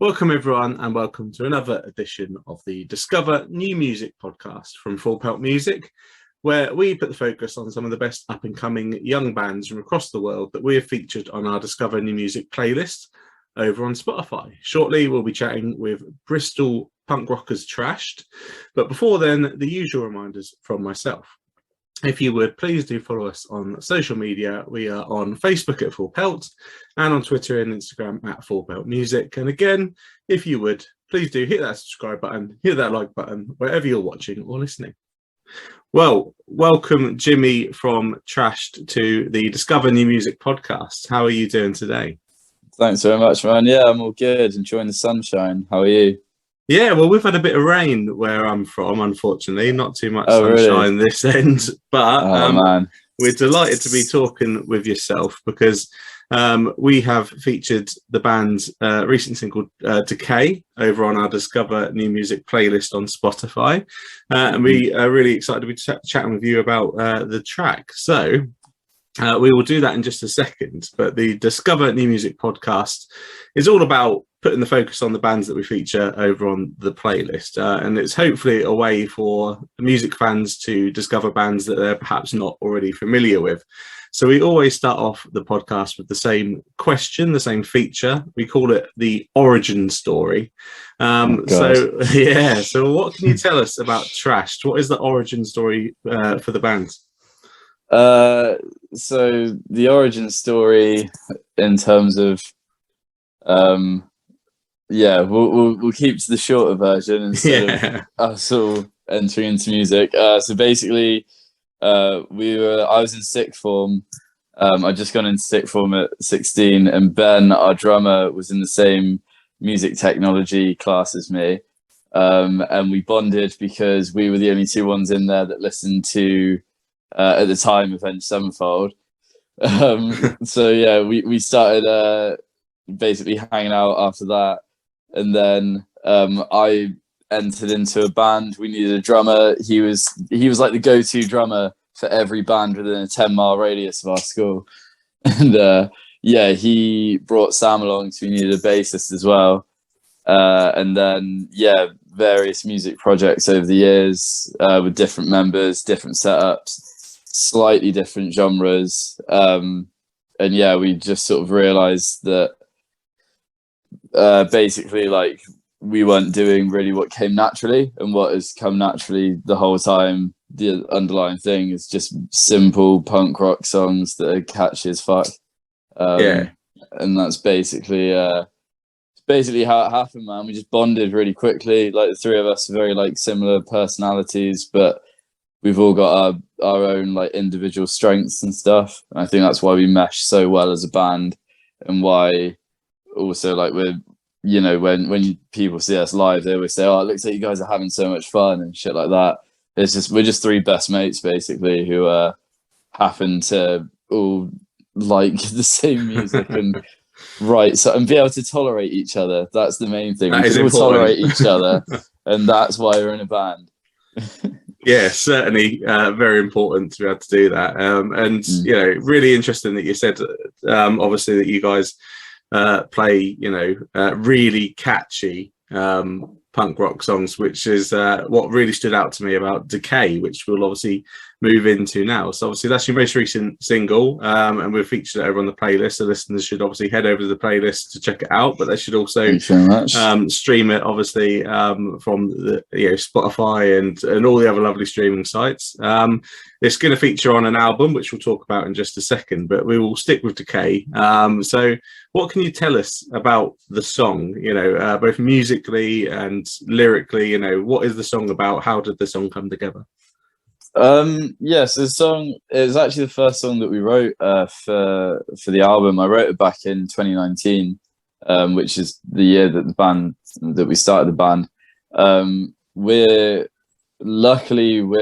Welcome everyone and welcome to another edition of the Discover New Music podcast from Pelt Music, where we put the focus on some of the best up and coming young bands from across the world that we have featured on our Discover New Music playlist over on Spotify. Shortly we'll be chatting with Bristol punk rockers Trashed, but before then the usual reminders from myself. If you would, please do follow us on social media. We are on Facebook at Full Pelt and on Twitter and Instagram at Full Pelt Music. And again, if you would, please do hit that subscribe button, hit that like button, wherever you're watching or listening. Well, welcome Jimmy from Trashed to the Discover New Music podcast. How are you doing today? Thanks very much, man. Yeah, I'm all good. Enjoying the sunshine. How are you? Yeah, well, we've had a bit of rain where I'm from, unfortunately. Not too much sunshine this end, but we're delighted to be talking with yourself because we have featured the band's recent single Decay over on our Discover New Music playlist on Spotify. And we are really excited to be chatting with you about the track. So we will do that in just a second, but the Discover New Music podcast is all about putting the focus on the bands that we feature over on the playlist. And it's hopefully a way for music fans to discover bands that they're perhaps not already familiar with. So we always start off the podcast with the same question, the same feature. We call it the origin story. So what can you tell us about Trashed? What is the origin story for the band? So the origin story in terms of we'll keep to the shorter version instead of us all entering into music. So basically, I was in sixth form. I'd just gone into sixth form at 16, and Ben, our drummer, was in the same music technology class as me. And we bonded because we were the only two ones in there that listened to, at the time, Avenged Sevenfold. We started basically hanging out after that. And then I entered into a band. We needed a drummer. He was like the go-to drummer for every band within a 10-mile radius of our school. And he brought Sam along, so we needed a bassist as well. And then various music projects over the years with different members, different setups, slightly different genres. We just sort of realized that basically, like, we weren't doing really what came naturally, and what has come naturally the whole time, the underlying thing is just simple punk rock songs that are catchy as fuck. And that's basically how it happened, man. We just bonded really quickly. Like, the three of us are very like similar personalities, but we've all got our own like individual strengths and stuff. And I think that's why we mesh so well as a band, and why also, like, we're, you know, when people see us live, they always say, "Oh, it looks like you guys are having so much fun," and shit like that. We're just three best mates basically who happen to all like the same music and and be able to tolerate each other. That's the main thing. We all tolerate each other, and that's why we're in a band. Yeah, certainly very important to be able to do that. You know, really interesting that you said obviously that you guys play, you know, really catchy punk rock songs, which is what really stood out to me about Decay, which we'll obviously move into now. So obviously that's your most recent single, and we've featured it over on the playlist, so listeners should obviously head over to the playlist to check it out, but they should also stream it obviously from the Spotify and all the other lovely streaming sites. It's going to feature on an album which we'll talk about in just a second, but we will stick with Decay. So what can you tell us about the song, you know, both musically and lyrically? You know, what is the song about? How did the song come together? So the song is actually the first song that we wrote for the album. I wrote it back in 2019, which is the year that we started the band. We're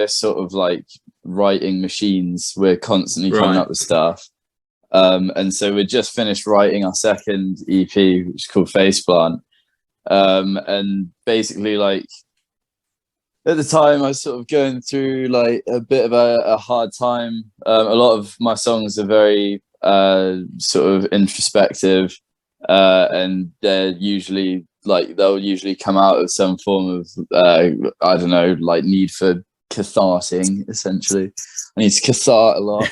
sort of like writing machines. We're constantly coming up with stuff. And so we just finished writing our second EP, which is called Faceplant. And basically, like, at the time I was sort of going through like a bit of a hard time. A lot of my songs are very sort of introspective, and they're usually like they'll usually come out of some form of I don't know, like need for catharting. Essentially, I need to cathart a lot,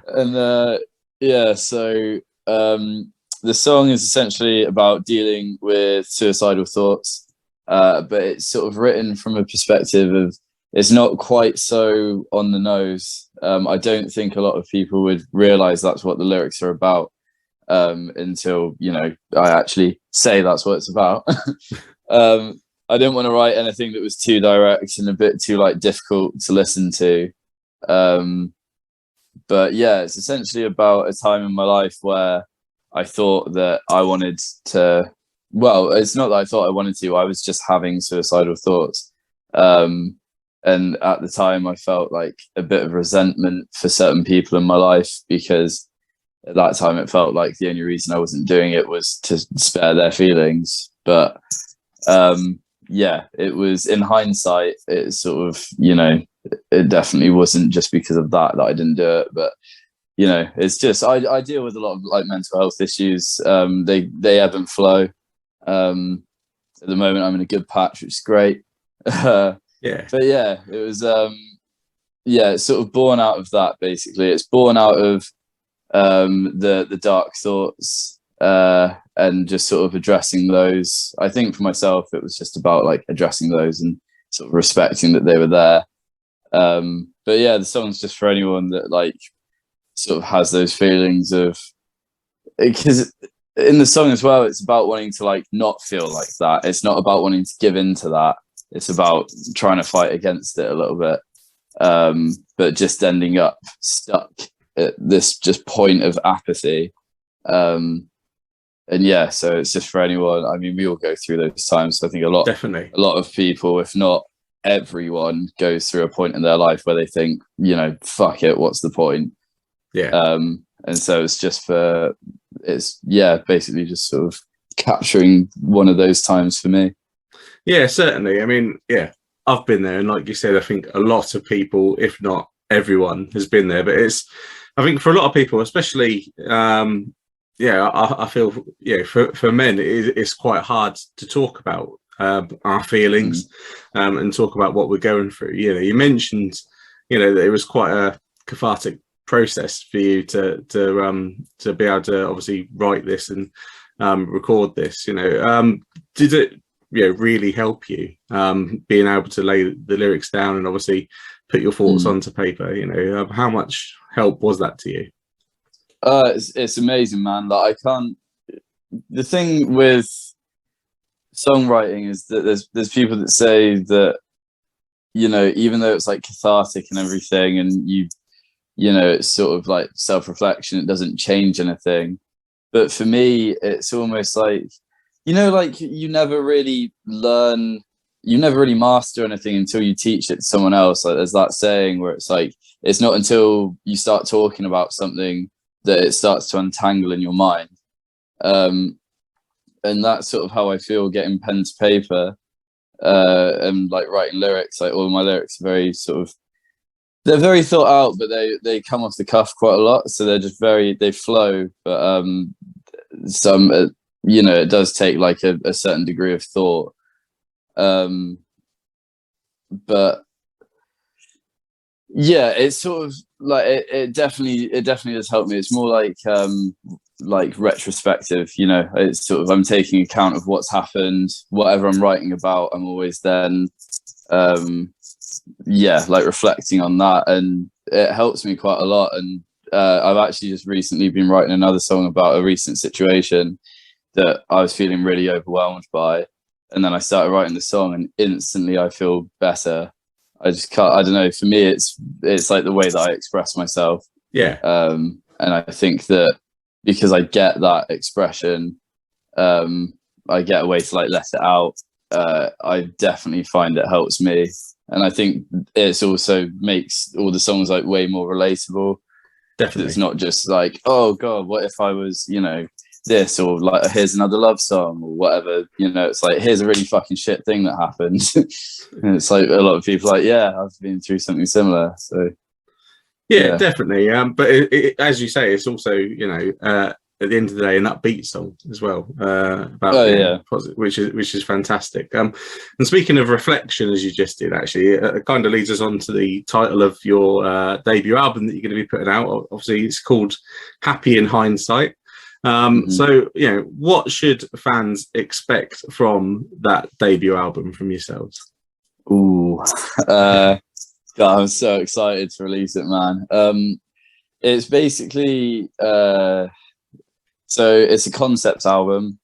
and yeah. So the song is essentially about dealing with suicidal thoughts, but it's sort of written from a perspective of it's not quite so on the nose. I don't think a lot of people would realize that's what the lyrics are about. Until I actually say that's what it's about. I didn't want to write anything that was too direct and a bit too like difficult to listen to. But yeah, it's essentially about a time in my life where I thought that I wanted to. Well, it's not that I thought I wanted to. I was just having suicidal thoughts, and at the time, I felt like a bit of resentment for certain people in my life because at that time it felt like the only reason I wasn't doing it was to spare their feelings. But yeah, it was, in hindsight, it sort of, it definitely wasn't just because of that I didn't do it. But it's just I deal with a lot of like mental health issues. They ebb and flow. At the moment I'm in a good patch, which is great. But yeah, it was it's sort of born out of that. Basically, it's born out of the dark thoughts and just sort of addressing those. I think for myself it was just about like addressing those and sort of respecting that they were there. But yeah, the song's just for anyone that like sort of has those feelings of, because in the song as well it's about wanting to like not feel like that. It's not about wanting to give in to that. It's about trying to fight against it a little bit, but just ending up stuck at this just point of apathy. And yeah, so it's just for anyone. I mean, we all go through those times. So I think a lot of people, if not everyone, goes through a point in their life where they think, fuck it, what's the point? Yeah. And so it's just basically just sort of capturing one of those times for me. Yeah, certainly. I mean, yeah, I've been there, and like you said, I think a lot of people, if not everyone, has been there. But I think for a lot of people, especially, I feel, for men, it's quite hard to talk about our feelings and talk about what we're going through. You mentioned, that it was quite a cathartic process for you to be able to obviously write this and record this. Did it really help you being able to lay the lyrics down and obviously put your thoughts onto paper? How much help was that to you? It's amazing, man. Like the thing with songwriting is that there's people that say that even though it's like cathartic and everything, and it's sort of like self-reflection, it doesn't change anything. But for me, it's almost like like you never really master anything until you teach it to someone else. Like there's that saying where it's like, it's not until you start talking about something that it starts to untangle in your mind. And that's sort of how I feel getting pen to paper and like writing lyrics. Like all of my lyrics are very they're very thought out, but they come off the cuff quite a lot. So they're just they flow. But some it does take like a certain degree of thought. But yeah, it's sort of like it definitely does help me. It's more like retrospective, it's sort of I'm taking account of what's happened. Whatever I'm writing about, I'm always then like reflecting on that, and it helps me quite a lot. And I've actually just recently been writing another song about a recent situation that I was feeling really overwhelmed by, and then I started writing the song and instantly I feel better. I don't know, for me it's like the way that I express myself. And I think that because I get that expression, I get a way to like let it out. I definitely find it helps me, and I think it's also makes all the songs like way more relatable. Definitely. It's not just like, oh god, what if I was this, or like here's another love song or whatever. It's like, here's a really fucking shit thing that happened. And it's like a lot of people like, yeah, I've been through something similar. So yeah. Definitely. But as you say, it's also at the end of the day, an upbeat song as well, which is fantastic. And speaking of reflection, as you just did, actually, it kind of leads us on to the title of your debut album that you're going to be putting out. Obviously, it's called Happy in Hindsight. So, what should fans expect from that debut album from yourselves? Ooh, God, I'm so excited to release it, man. It's basically so it's a concept album.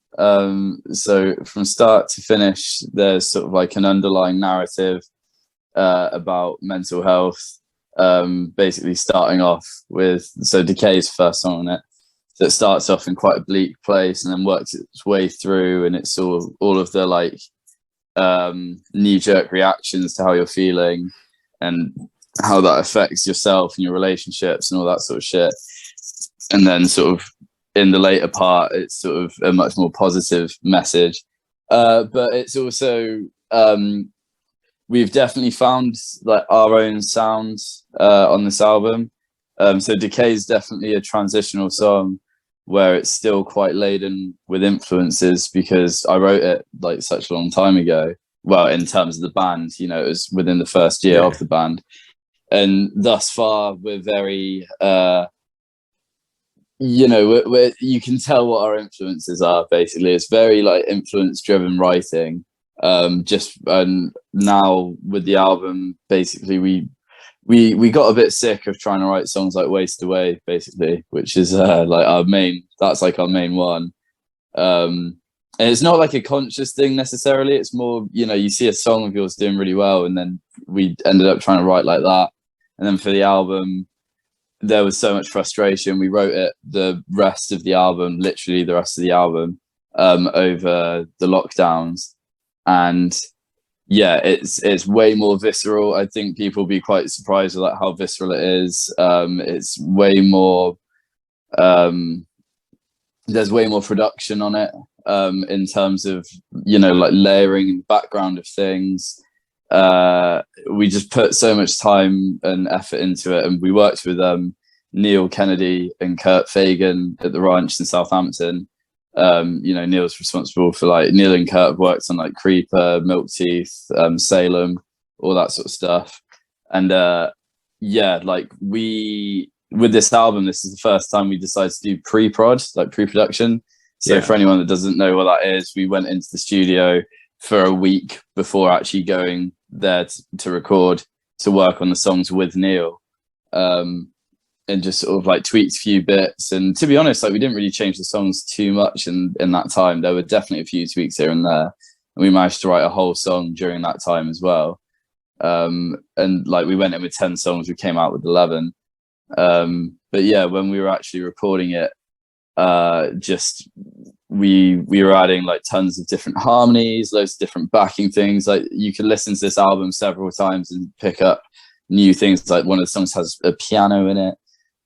So from start to finish, there's sort of like an underlying narrative about mental health. Basically starting off with, so Decay is the first song on it. So it starts off in quite a bleak place and then works its way through, and it's all of the like knee-jerk reactions to how you're feeling and how that affects yourself and your relationships and all that sort of shit. And then sort of in the later part, it's sort of a much more positive message. But it's also, we've definitely found like our own sound on this album. So Decay is definitely a transitional song where it's still quite laden with influences, because I wrote it like such a long time ago. Well, in terms of the band, it was within the first year of the band. And thus far, we're very, you can tell what our influences are, basically. It's very like influence-driven writing. And now with the album, basically, we got a bit sick of trying to write songs like Waste Away, basically, which is like our main one. And it's not like a conscious thing necessarily. It's more, you see a song of yours doing really well, and then we ended up trying to write like that. And then for the album, there was so much frustration. We wrote it, literally the rest of the album, over the lockdowns. And yeah, it's way more visceral. I think people will be quite surprised with like how visceral it is. It's way more, there's way more production on it, in terms of, like layering and background of things. We just put so much time and effort into it, and we worked with Neil Kennedy and Kurt Fagan at the ranch in Southampton. Neil's responsible for Neil and Kurt have worked on like Creeper, Milk Teeth, Salem, all that sort of stuff. And with this album, this is the first time we decided to do pre-production. So for anyone that doesn't know what that is, we went into the studio for a week before actually going there to record, to work on the songs with Neil, and just sort of like tweaked a few bits. And to be honest, we didn't really change the songs too much in that time. There were definitely a few tweaks here and there, and we managed to write a whole song during that time as well. And we went in with 10 songs, we came out with 11. But yeah, when we were actually recording it, we were adding like tons of different harmonies, loads of different backing things. Like you can listen to this album several times and pick up new things. Like one of the songs has a piano in it.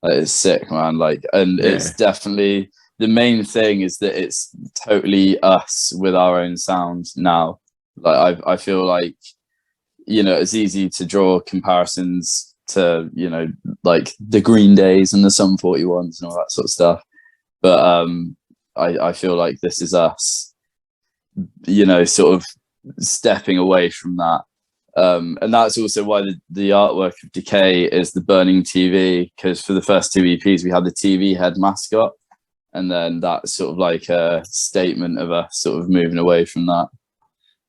It's sick, man. It's definitely, the main thing is that it's totally us with our own sound now. I feel like, it's easy to draw comparisons to, like the Green Days and the Sum 41s and all that sort of stuff. But I feel like this is us, sort of stepping away from that. And that's also why the artwork of Decay is the burning TV, because for the first 2 EPs, we had the TV head mascot. And then that's sort of like a statement of us sort of moving away from that.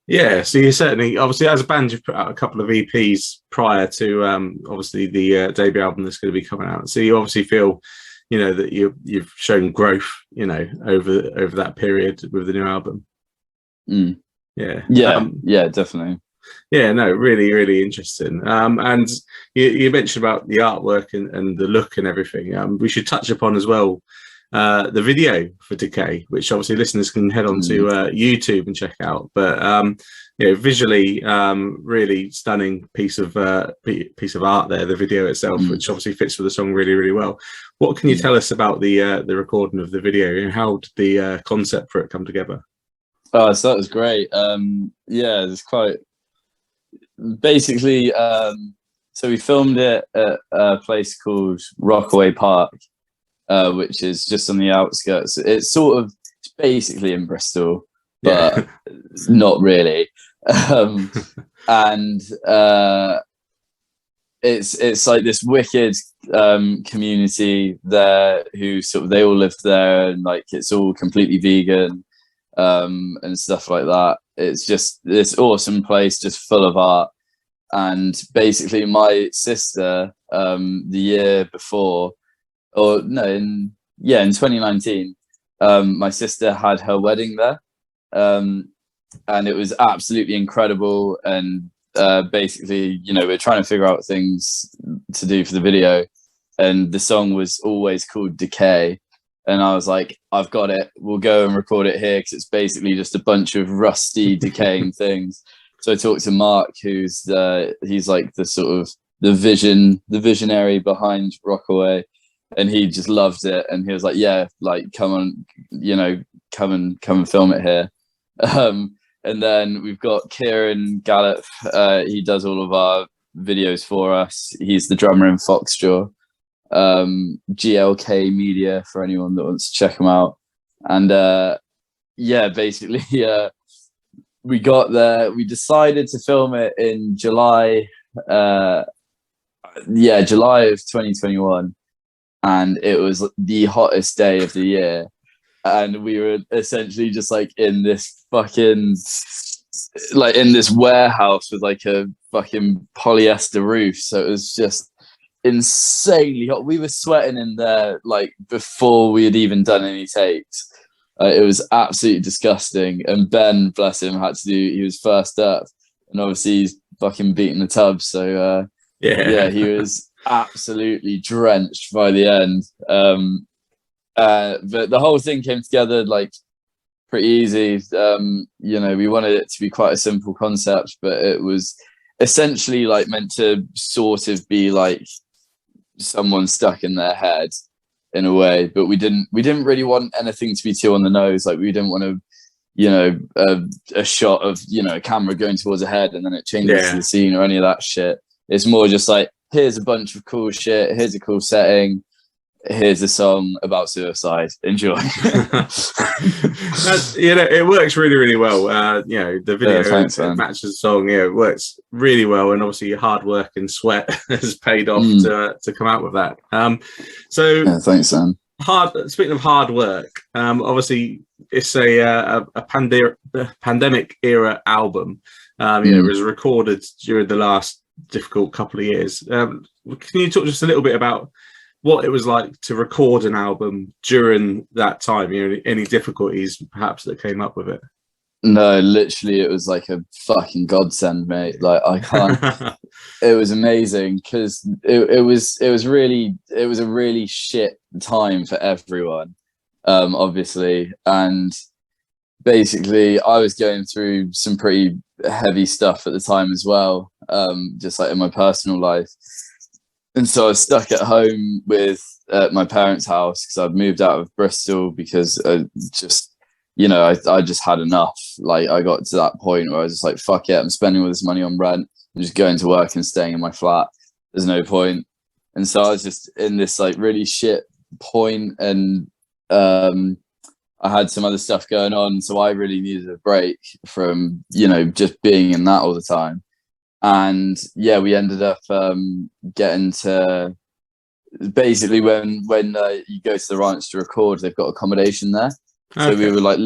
Yeah, so you certainly, obviously, as a band, you've put out a couple of EPs prior to, obviously, the debut album that's going to be coming out. So you obviously feel, that you've shown growth, over that period with the new album. Yeah. Yeah, definitely. Yeah, no, really, really interesting. And you mentioned about the artwork and the look and everything. We should touch upon as well the video for Decay, which obviously listeners can head on to YouTube and check out. But visually, really stunning piece of art there. The video itself, which obviously fits with the song really, really well. What can you tell us about the recording of the video? How did the concept for it come together? Oh, so that was great. It's quite basically. So we filmed it at a place called Rockaway Park. which is just on the outskirts. It's basically in Bristol, but not really. And it's like this wicked community there who they all live there, and like it's all completely vegan and stuff like that. It's just this awesome place, just full of art. And basically my sister, the year before, or no, in 2019, my sister had her wedding there, and it was absolutely incredible. And basically, we're trying to figure out things to do for the video, and the song was always called Decay. And I was like, I've got it. We'll go and record it here, because it's basically just a bunch of rusty, decaying things. So I talked to Mark, he's like the visionary behind Rockaway, and he just loved it. And he was like, yeah, like, come on, come and film it here. And then we've got Kieran Gallop. He does all of our videos for us. He's the drummer in Foxjaw. GLK Media, for anyone that wants to check them out. And basically, we got there. We decided to film it in July. July of 2021, and it was the hottest day of the year. And we were essentially just like in this fucking, like in this warehouse with like a fucking polyester roof. So it was just insanely hot. We were sweating in there like before we had even done any takes. It was absolutely disgusting. And Ben, bless him, he was first up, and obviously he's fucking beating the tub. So he was absolutely drenched by the end. But the whole thing came together like pretty easy. We wanted it to be quite a simple concept, but it was essentially like meant to sort of be like someone stuck in their head in a way, but we didn't really want anything to be too on the nose. Like, we didn't want to, a shot of, a camera going towards a head and then it changes to the scene or any of that shit. It's more just like, here's a bunch of cool shit, here's a cool setting, here's a song about suicide, enjoy. It works really, really well. The video matches the song. It works really well, and obviously your hard work and sweat has paid off to come out with that. Thanks, Sam. Speaking of hard work, obviously it's a pandemic era album. It was recorded during the last difficult couple of years. Can you talk just a little bit about what it was like to record an album during that time? Any difficulties perhaps that came up with it? No, literally it was like a fucking godsend, mate. Like, I can't. It was amazing, because it was a really shit time for everyone, obviously. And basically I was going through some pretty heavy stuff at the time as well, just like in my personal life. And so I was stuck at home with my parents' house, because I'd moved out of Bristol because I just had enough. Like, I got to that point where I was just like, fuck it, I'm spending all this money on rent. I'm just going to work and staying in my flat. There's no point. And so I was just in this like really shit point, and I had some other stuff going on. So I really needed a break from, just being in that all the time. And we ended up getting to, basically when you go to the ranch to record, they've got accommodation there. Okay. So we were like,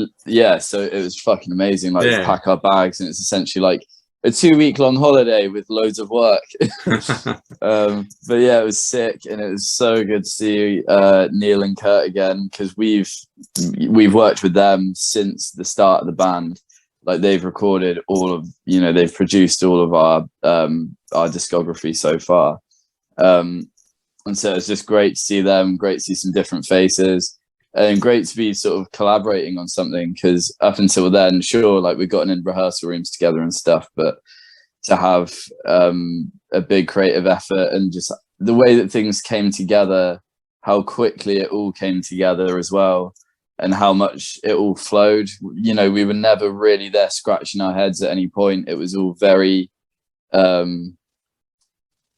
so it was fucking amazing. Like, we pack our bags, and it's essentially like a 2-week-long holiday with loads of work. But it was sick, and it was so good to see Neil and Kurt again, because we've worked with them since the start of the band. Like, they've recorded they've produced all of our discography so far. And so it's just great to see them, great to see some different faces, and great to be sort of collaborating on something, because up until then, sure, like, we've gotten in rehearsal rooms together and stuff, but to have a big creative effort, and just the way that things came together, how quickly it all came together as well, and how much it all flowed. We were never really there scratching our heads at any point. It was all very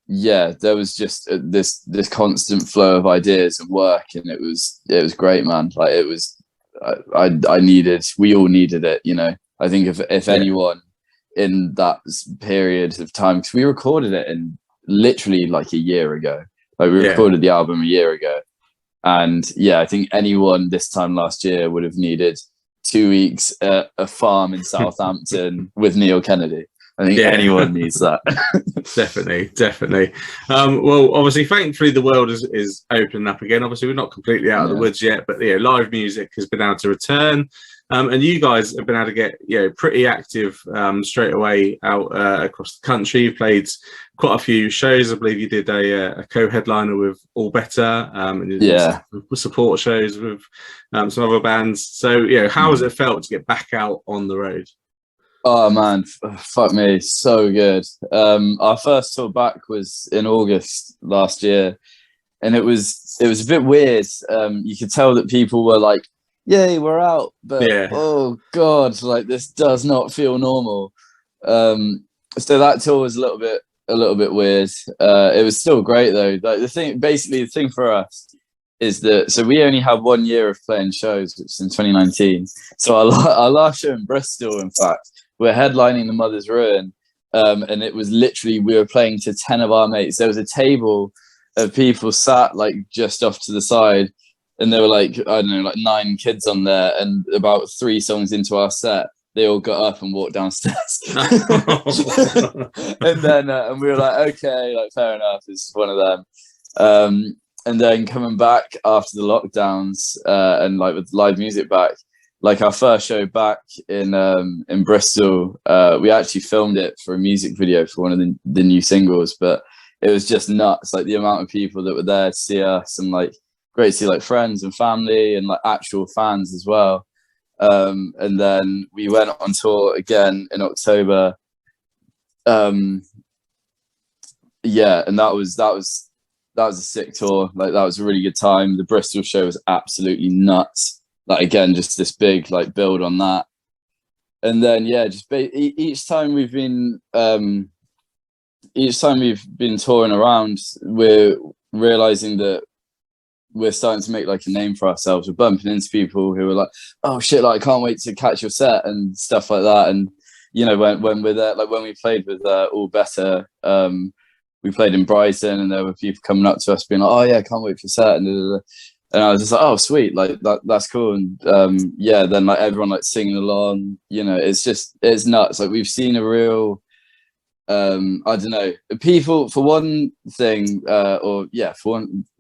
yeah, there was just this constant flow of ideas and work, and it was great, man. Like it was, I needed, we all needed it, you know. I think if anyone in that period of time, because we recorded it in literally like a year ago, like we recorded the album a year ago, and yeah, I think anyone this time last year would have needed 2 weeks at a farm in Southampton with Neil Kennedy. I think anyone needs that. Definitely. Well, obviously, thankfully, the world is opening up again. Obviously, we're not completely out of the woods yet, but live music has been able to return. And you guys have been able to get pretty active straight away out across the country. You've played quite a few shows. I believe you did a co-headliner with All Better, and you did support shows with some other bands. So how has it felt to get back out on the road? Oh man, fuck me, so good. Our first tour back was in August last year, and it was a bit weird. You could tell that people were like, "Yay, we're out!" But oh god, like this does not feel normal. So that tour was a little bit weird. It was still great though. Like the thing for us is that we only have 1 year of playing shows, which is in 2019. So our last show in Bristol, in fact, we're headlining the Mother's Ruin, and it was literally, we were playing to 10 of our mates. There was a table of people sat like just off to the side, and there were like, I don't know, like 9 kids on there, and about 3 songs into our set, they all got up and walked downstairs. And then and we were like, okay, like fair enough, this is one of them. And then coming back after the lockdowns, and like with live music back, like our first show back in Bristol, we actually filmed it for a music video for one of the new singles, but it was just nuts, like the amount of people that were there to see us, and like great to see like friends and family and like actual fans as well. And then we went on tour again in October. And that was a sick tour. Like that was a really good time. The Bristol show was absolutely nuts. Like again, just this big like build on that. And then just each time we've been touring around, we're realizing that we're starting to make like a name for ourselves. We're bumping into people who are like, oh shit, like I can't wait to catch your set and stuff like that. And when we're there, like when we played with All Better, we played in Brighton, and there were people coming up to us being like, oh yeah, I can't wait for your set, and I was just like, oh sweet, like that's cool. And then like everyone like singing along, it's nuts. Like we've seen a real I don't know, people, for one thing, for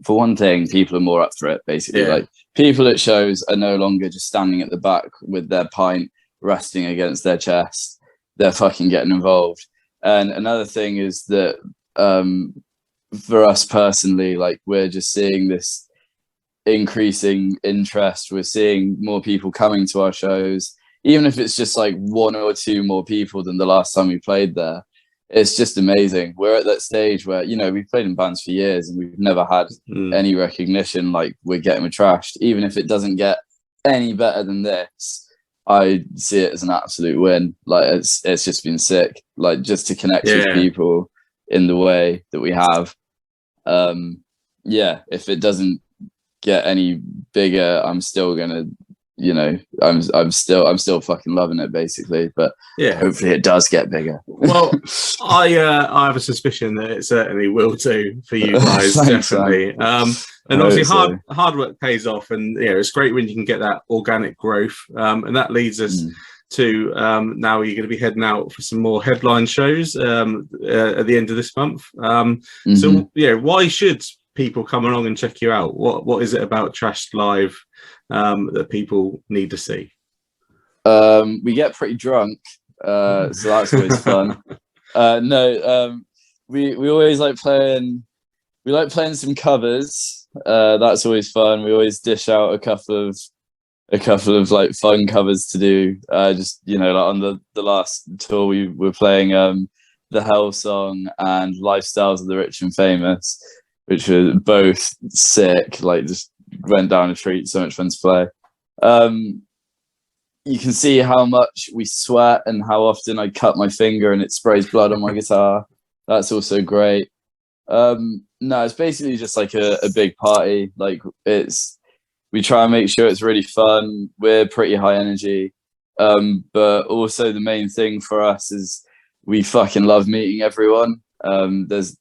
one thing, people are more up for it, basically. Like people at shows are no longer just standing at the back with their pint resting against their chest. They're fucking getting involved. And another thing is that for us personally, like we're just seeing this increasing interest. We're seeing more people coming to our shows, even if it's just like 1 or 2 more people than the last time we played there. It's just amazing. We're at that stage where, we've played in bands for years and we've never had any recognition. Like we're getting trashed. Even if it doesn't get any better than this, I see it as an absolute win. Like it's just been sick. Like just to connect with people in the way that we have. If it doesn't get any bigger, I'm still gonna, I'm still fucking loving it, basically. But hopefully it does get bigger. Well, I have a suspicion that it certainly will do for you guys. Thanks, definitely. And obviously hard work pays off, and it's great when you can get that organic growth. And that leads us to now you're going to be heading out for some more headline shows at the end of this month. So why should people come along and check you out? What is it about Trashed Live that people need to see? We get pretty drunk, so that's always fun. We always like playing. We like playing some covers. That's always fun. We always dish out a couple of like fun covers to do. Just like on the last tour, we were playing the Hell song and Lifestyles of the Rich and Famous, which were both sick. Like just went down a treat. So much fun to play. You can see how much we sweat and how often I cut my finger and it sprays blood on my guitar. That's also great. No, it's basically just like a big party. Like we try and make sure it's really fun. We're pretty high energy. But also the main thing for us is we fucking love meeting everyone. There's,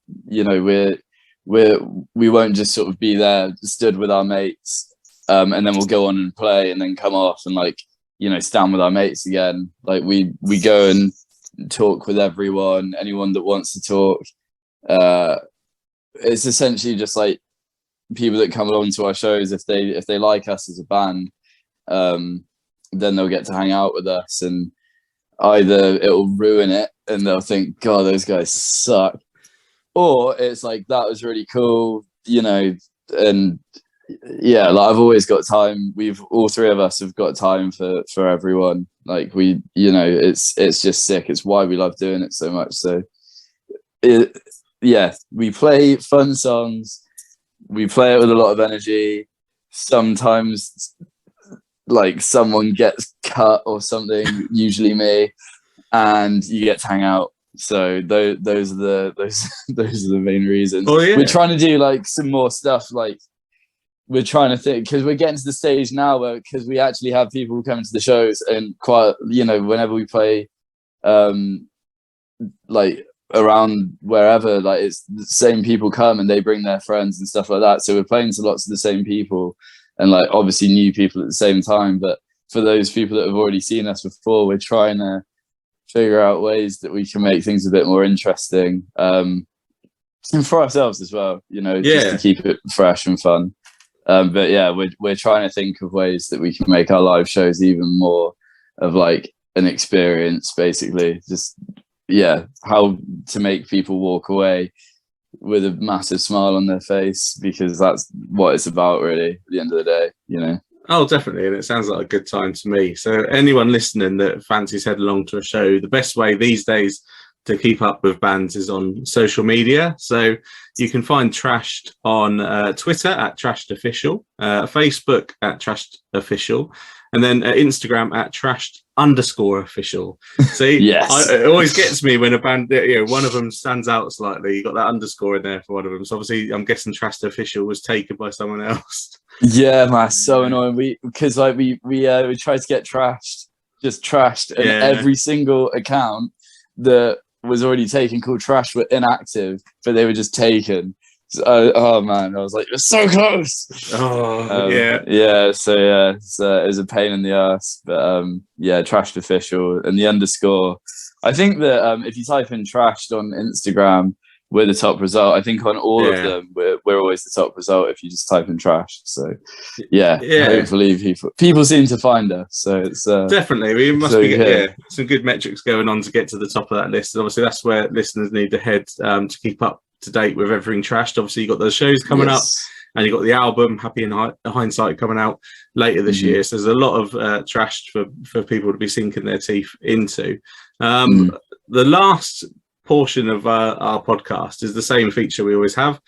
we won't just sort of be there stood with our mates, and then we'll go on and play and then come off and like, stand with our mates again. Like we go and talk with anyone that wants to talk. It's essentially just like people that come along to our shows, if they like us as a band, then they'll get to hang out with us, and either it'll ruin it and they'll think, God, those guys suck, or it's like, that was really cool, and yeah, like I've always got time. All three of us have got time for everyone. Like it's just sick. It's why we love doing it so much. So we play fun songs. We play it with a lot of energy. Sometimes like someone gets cut or something, usually me, and you get to hang out. So those are the main reasons. Oh, yeah. We're trying to do like some more stuff. Like we're trying to think, because we're getting to the stage now where, because we actually have people coming to the shows, and quite, whenever we play, like around wherever, like it's the same people come and they bring their friends and stuff like that. So we're playing to lots of the same people, and like obviously new people at the same time. But for those people that have already seen us before, we're trying to figure out ways that we can make things a bit more interesting, and for ourselves as well, just to keep it fresh and fun. But yeah, we're trying to think of ways that we can make our live shows even more of like an experience, basically. Just how to make people walk away with a massive smile on their face, because that's what it's about, really, at the end of the day. Oh, definitely. And it sounds like a good time to me. So anyone listening that fancies head along to a show, the best way these days to keep up with bands is on social media. So you can find Trashed on Twitter at Trashed Official, Facebook at Trashed Official, and then Instagram at Trashed_official. See, yes. It always gets me when a band, one of them stands out slightly. You got that underscore in there for one of them. So obviously, I'm guessing Trashed Official was taken by someone else. Yeah, man, so annoying. Because we tried to get just trashed, and every single account that was already taken called Trash were inactive, but they were just taken. So, oh man, I was like, it's so close. So it was a pain in the ass, but Trashed Official, and the underscore. I think that if you type in Trashed on Instagram, we're the top result. I think on all of them, we're always the top result if you just type in Trashed. So hopefully people seem to find us. So it's definitely, we must be getting some good metrics going on to get to the top of that list. And obviously that's where listeners need to head to keep up to date with everything Trashed. Obviously you've got those shows coming up, and you've got the album Happy in Hindsight coming out later this year. So there's a lot of Trashed for people to be sinking their teeth into. The last portion of our podcast is the same feature we always have.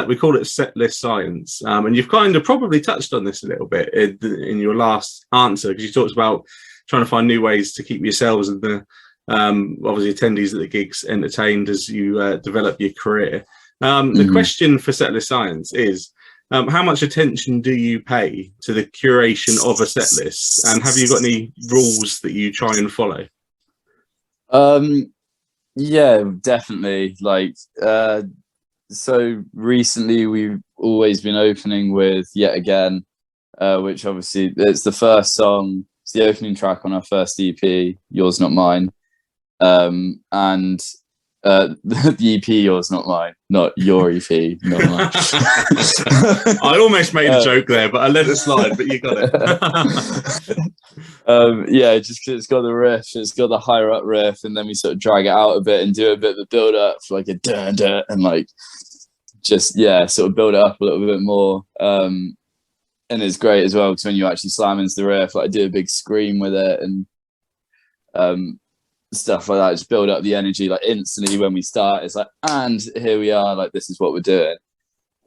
We call it Set List Science, and you've kind of probably touched on this a little bit in your last answer, because you talked about trying to find new ways to keep yourselves and the obviously attendees at the gigs entertained as you develop your career. The question for Set List Science is, how much attention do you pay to the curation of a set list, and have you got any rules that you try and follow? Yeah, definitely. Like, so recently we've always been opening with Yet Again, which obviously it's the first song, it's the opening track on our first EP, Yours Not Mine. And the EP, Yours Not Mine, not your EP, not mine. I almost made a joke there, but I let it slide, but you got it. Just because it's got the riff, it's got the higher up riff, and then we sort of drag it out a bit and do a bit of a build up for like a dun dun, and like just sort of build it up a little bit more. And it's great as well because when you actually slam into the riff, like I do a big scream with it and stuff like that, just build up the energy like instantly when we start. It's like, and here we are, like this is what we're doing.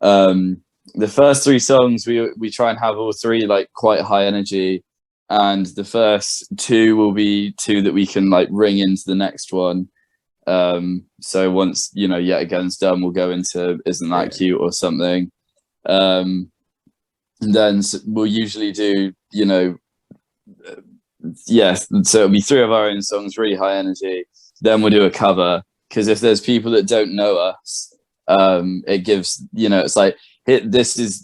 The first three songs we try and have all three like quite high energy, and the first two will be two that we can like ring into the next one. So once, Yet Again's done, we'll go into Isn't That Cute or something. And then we'll usually do, so it'll be 3 of our own songs, really high energy. Then we'll do a cover, because if there's people that don't know us, it gives, it's like, this is,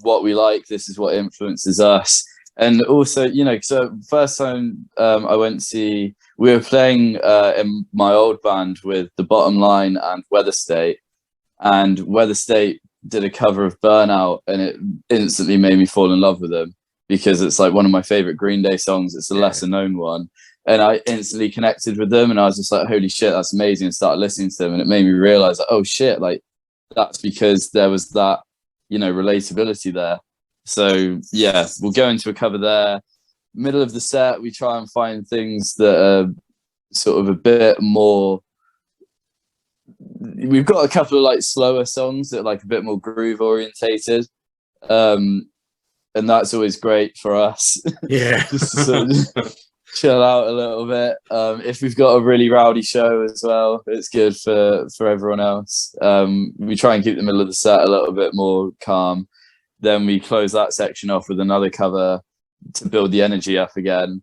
what we like, this is what influences us. And also, so first time I went to see, we were playing in my old band with The Bottom Line and Weather State, and Weather State did a cover of Burnout, and it instantly made me fall in love with them, because it's like one of my favorite Green Day songs. It's a lesser known one, and I instantly connected with them, and I was just like, holy shit, that's amazing, and started listening to them, and it made me realize, like, oh shit, like that's because there was that, relatability there. So yeah, we'll go into a cover there. Middle of the set, we try and find things that are sort of a bit more. We've got a couple of like slower songs that are like a bit more groove orientated, and that's always great for us. Yeah, just to sort of chill out a little bit. If we've got a really rowdy show as well, it's good for everyone else. We try and keep the middle of the set a little bit more calm. Then we close that section off with another cover to build the energy up again.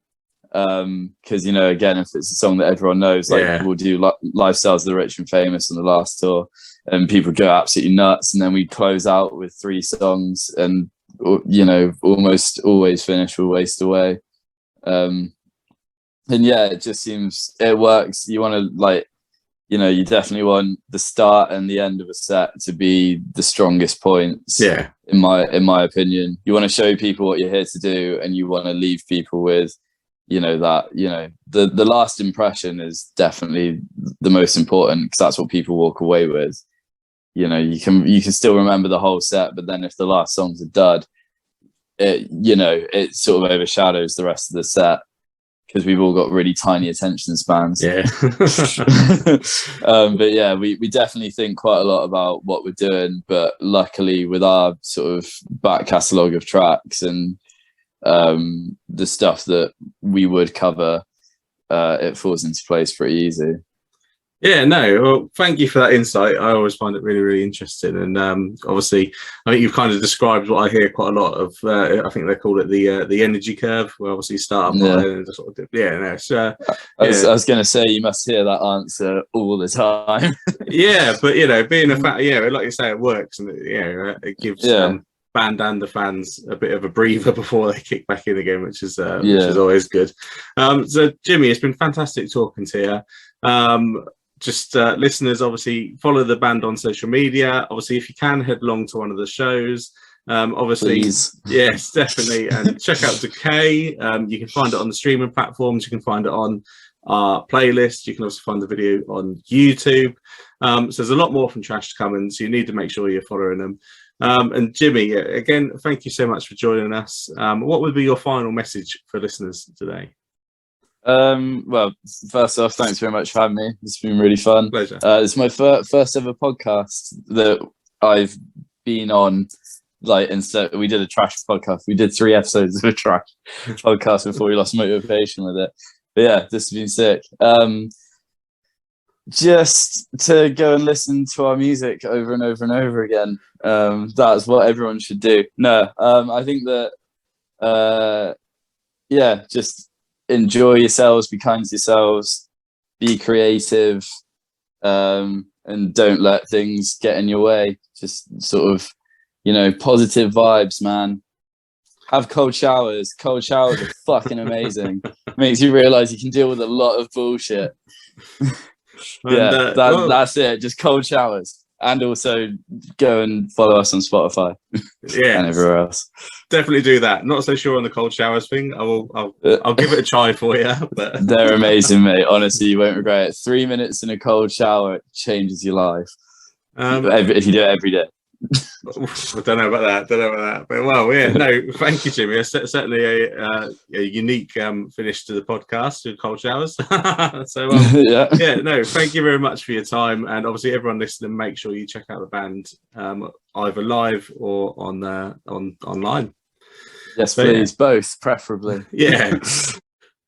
Because, again, if it's a song that everyone knows, like we'll do Lifestyles of the Rich and Famous on the last tour, and people go absolutely nuts. And then we close out with 3 songs and, almost always finish with Waste Away. And yeah, it just seems, it works. You want to you definitely want the start and the end of a set to be the strongest points. Yeah. In my opinion, you want to show people what you're here to do, and you want to leave people with, the last impression is definitely the most important, because that's what people walk away with. You can still remember the whole set, but then if the last song's a dud, it sort of overshadows the rest of the set, because we've all got really tiny attention spans. Yeah. But yeah, we definitely think quite a lot about what we're doing, but luckily with our sort of back catalogue of tracks and the stuff that we would cover, it falls into place pretty easy. Yeah, no, well, thank you for that insight. I always find it really, really interesting. And obviously, I think you've kind of described what I hear quite a lot of. I think they call it the energy curve, where obviously you start up and just sort of, I was going to say, you must hear that answer all the time. Yeah, but being a fan, like you say, it works, and it gives band and the fans a bit of a breather before they kick back in again, which is always good. So Jimmy, it's been fantastic talking to you. Just listeners, obviously follow the band on social media. Obviously, if you can, head along to one of the shows. Obviously, please. Yes, definitely, and check out Decay. You can find it on the streaming platforms. You can find it on our playlist. You can also find the video on YouTube. So there's a lot more from Trash coming, so you need to make sure you're following them. And Jimmy, again, thank you so much for joining us. What would be your final message for listeners today? Well, first off, thanks very much for having me. It's been really fun. Pleasure. It's my first ever podcast that I've been on. And so we did a trash podcast. We did 3 episodes of a trash podcast before we lost motivation with it. But yeah, this has been sick. Just to go and listen to our music over and over and over again. That's what everyone should do. No, I think that just enjoy yourselves, be kind to yourselves, be creative, and don't let things get in your way. Just sort of, positive vibes, man. Have cold showers. Cold showers are fucking amazing. Makes you realize you can deal with a lot of bullshit. That's it. Just cold showers. And also go and follow us on Spotify. Yeah, and everywhere else. Definitely do that. Not so sure on the cold showers thing. I'll give it a try for you. But they're amazing, mate. Honestly, you won't regret it. 3 minutes in a cold shower changes your life. If you do it every day. I don't know about that. But well, yeah, no, thank you, Jimmy. It's certainly a unique finish to the podcast with cold showers. So no, thank you very much for your time, and obviously everyone listening, make sure you check out the band either live or on online. Yes, please, both preferably. Yeah.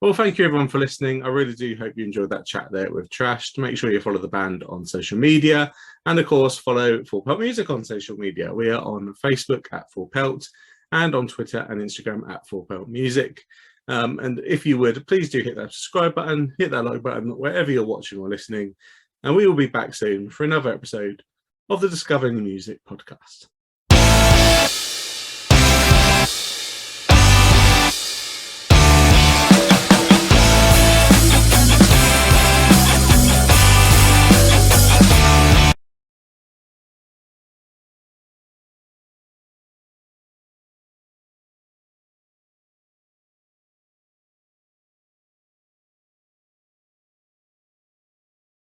Well, thank you everyone for listening. I really do hope you enjoyed that chat there with Trash. Make sure you follow the band on social media, and of course follow Full Pelt Music on social media. We are on Facebook at Full Pelt and on Twitter and Instagram at Full Pelt Music. And if you would, please do hit that subscribe button, hit that like button wherever you're watching or listening. And we will be back soon for another episode of the Discovering Music podcast.